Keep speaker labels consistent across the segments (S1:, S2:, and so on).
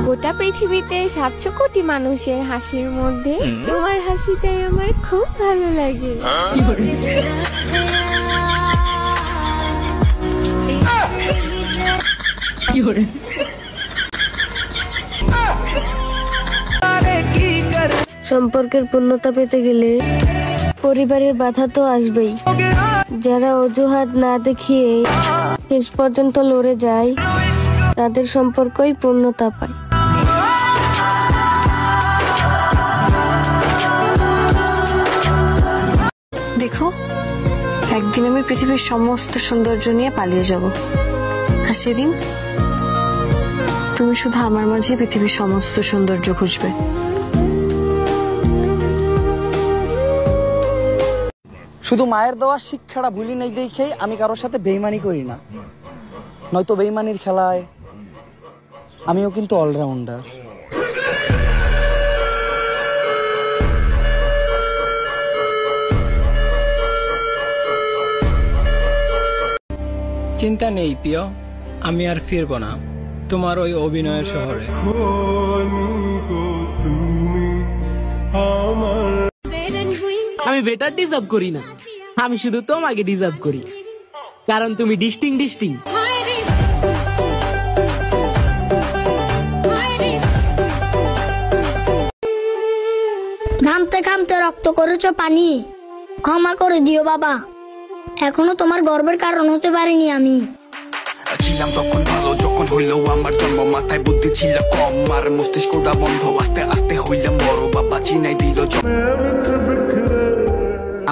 S1: গোটা পৃথিবীতে 700 কোটি মানুষের হাসির মধ্যে তোমার হাসিটাই আমার খুব ভালো লাগে। সম্পর্কের পূর্ণতা পেতে গেলে পরিবারের বাধা তো আসবেই। যারা অজুহাত না দেখিয়ে শেষ পর্যন্ত লড়ে যায় তাদের সম্পর্কই পূর্ণতা পায়।
S2: দেখো, একদিন আমি পৃথিবীর সমস্ত সৌন্দর্য নিয়ে পালিয়ে যাব, আর সেদিন তুমি শুধু আমার মাঝে পৃথিবীর সমস্ত সৌন্দর্য খুঁজবে।
S3: শুধু মায়ের দেওয়া শিক্ষাটা ভুলি নেই দেখেই আমি কারোর সাথে বেইমানি করি না, নয়তো বেইমানির খেলায় আমিও কিন্তু অলরাউন্ডার।
S4: চিন্তা নেই প্রিয়, আমি আর ফিরবো না তোমার ওই অভিনয়ের শহরে।
S5: আমি বেটার ডিজার্ভ করি না, আমি শুধু তোমাকে ডিজার্ভ করি, কারণ তুমি ডিস্টিং।
S6: ঘামতে ঘামতে রক্ত করেছো পানি, ক্ষমা করে দিও বাবা, এখনো তোমার গর্বের কারণ হতে পারিনি আমি।
S7: ছিলাম তখন ভালো, যখন হইল আমার জন্ম, মাথায় বুদ্ধি ছিল কম, আর মস্তিষ্কটা বন্ধ, আস্তে আস্তে হইলাম বড়, বাবা চিনাই দিল।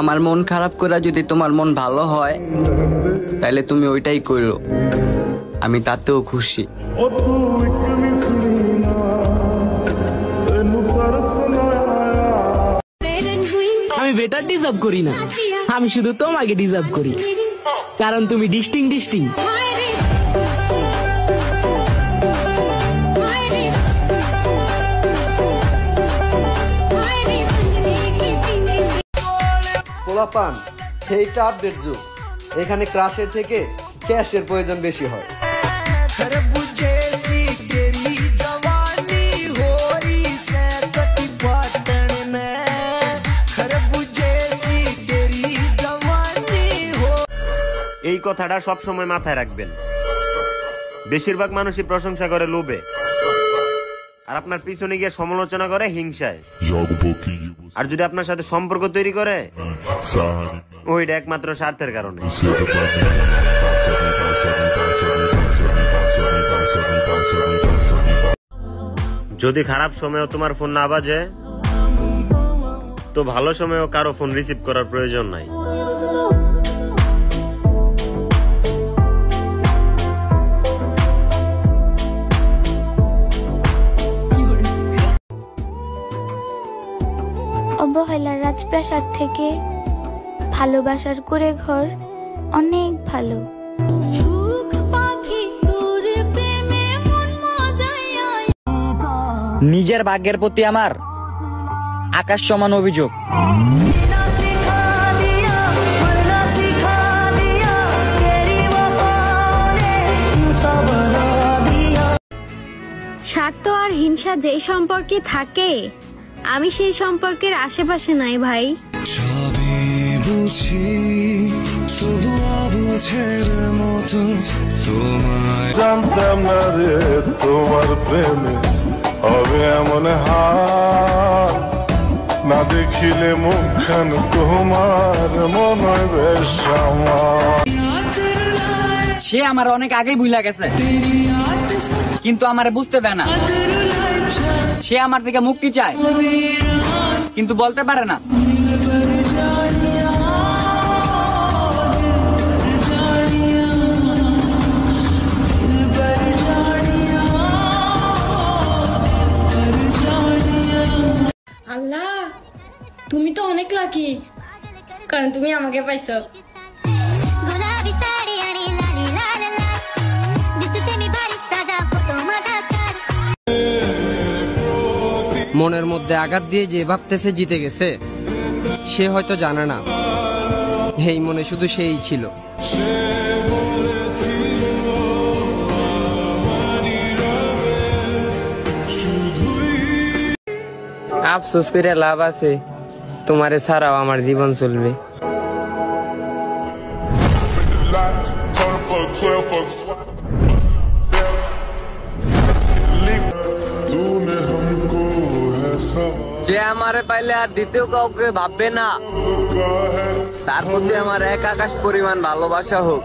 S3: আমার মন খারাপ করে যদি তোমার মন ভালো হয় তাহলে তুমি ওইটাই করো, আমি তাতেও খুশি।
S5: আমি বেটার ডিজার্ভ করি না, আমি শুধু তোমাকে ডিজার্ভ করি, কারণ তুমি ডিস্টিং।
S8: পোলাপান এইটা আপডেট যুগ, এখানে ক্রাশের থেকে ক্যাশের প্রয়োজন বেশি হয়।
S9: এই কথাটা সব সময় মাথায় রাখবেন। বেশিরভাগ মানুষই প্রশংসা করে লোভে, আর আপনার পিছনে গিয়ে সমালোচনা করে হিংসায়। আর যদি আপনার সাথে সম্পর্ক তৈরি করে ওইটা একমাত্র স্বার্থের কারণে। যদি খারাপ সময়েও তোমার ফোন না বাজে তো ভালো সময়েও কারো ফোন রিসিভ করার প্রয়োজন নাই।
S1: অবহেলার রাজপ্রাসাদ থেকে ভালোবাসার কুঁড়ে ঘর অনেক ভালো।
S3: নিজের ভাগ্যের প্রতি আমার আকাশ সমান অভিযোগ।
S1: স্বার্থ আর হিংসা যেই সম্পর্কে থাকে আমি সেই সম্পর্কের আশেপাশে নাই ভাই।
S7: সবই বুঝি তবু অবুঝের মতো তোমায় জানতাম না রে, তোমার প্রেমে হবে এমন হাল, না দেখিলে মুখখান তোমার মনে বেশ আমার।
S3: সে আমার অনেক আগেই ভুলে গেছে, কিন্তু আমারে বুঝতে দেয় না। সে আমার থেকে মুক্তি চায়, কিন্তু বলতে পারে না।
S1: আল্লাহ, তুমি তো অনেক লাকি, কারণ তুমি আমাকে পাইছো।
S8: মনের মধ্যে আঘাত দিয়ে যে ভাবতেছে জিতে গেছে, সে হয়তো জানে না এই মনে শুধু সেই ছিল।
S10: আফসোস করে লাভ আছে, তোমারে ছাড়াও আমার জীবন চলবে। যে আমারে পাইলে আর দ্বিতীয় কাউকে ভাববে না, তার মধ্যে আমার এক আকাশ পরিমাণ ভালোবাসা হোক।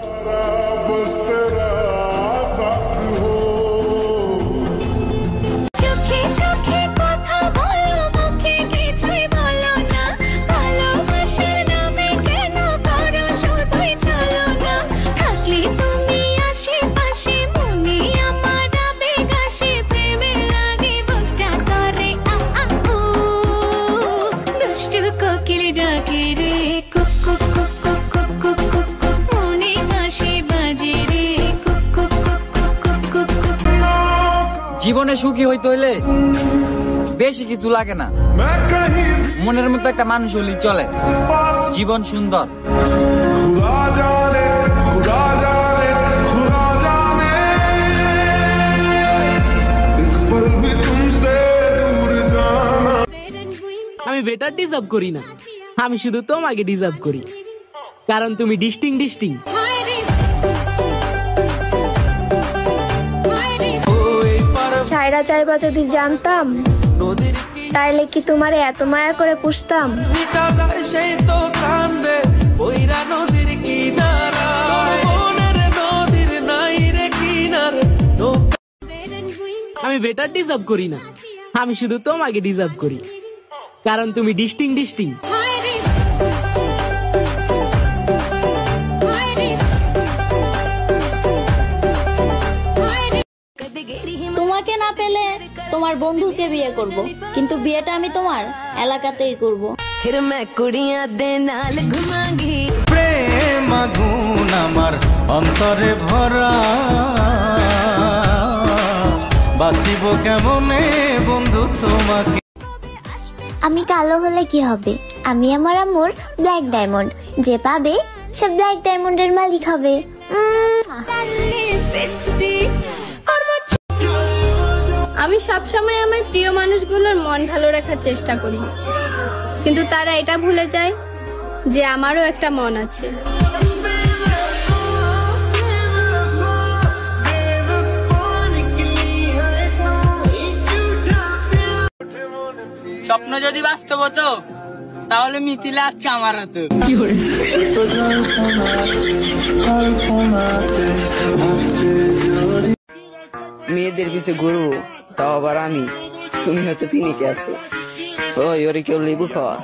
S3: জীবনে সুখী হইতে হইলে বেশি কিছু লাগে না, মনের মতো একটা মানুষ হলেই চলে। জীবন সুন্দর।
S5: আমি বেটার ডিজার্ভ করি না, আমি শুধু তোমাকে ডিজার্ভ করি, কারণ তুমি ডিস্টিং।
S1: ছাইরা চাইবা যদি জানতাম, তাইলে কি তোমারে এত মায়া করে পুষতাম?
S5: আমি বেটার ডিজার্ভ করি না, আমি শুধু তোমাকে ডিজার্ভ করি, কারণ তুমি ডিস্টিং।
S6: তোমাকে না পেলে তোমার বন্ধুকে বিয়ে করব, কিন্তু বিয়েটা আমি তোমার এলাকাতেই করব।
S11: প্রেম আগুন আমার অন্তরে ভরা, বাঁচিব কেমনে বন্ধু তোমাকে।
S12: আমি কালো হলে কি হবে? আমি আমার আম্মুর ব্ল্যাক ডায়মন্ড, যে পাবে সে ব্ল্যাক ডায়মন্ডের মালিক হবে।
S1: আমি সবসময় আমার প্রিয় মানুষগুলোর মন ভালো রাখার চেষ্টা করি, কিন্তু তারা এটা ভুলে যায় যে আমারও একটা মন আছে।
S3: স্বপ্ন যদি বাস্তব হতো, তাহলে মিথিলে আজকে আমার হতো।
S10: মেয়েদের পিছে ঘুরবো, তাও আবার আমি। তুমি হয়তো পিনিকে আছো, ওই ওরে কেউ লেবু খাওয়া।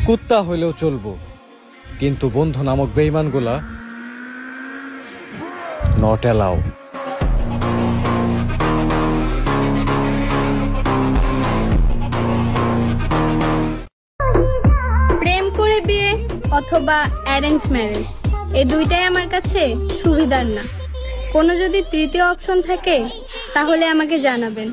S13: কুত্তা হইলেও চলবো, কিন্তু বন্ধু নামক বেঈমানগুলা নট অ্যালাউ।
S1: প্রেম করে বিয়ে অথবা অ্যারেঞ্জ ম্যারেজ, এই দুইটাই আমার কাছে সুবিধার না। কোনো যদি তৃতীয় অপশন থাকে তাহলে আমাকে জানাবেন।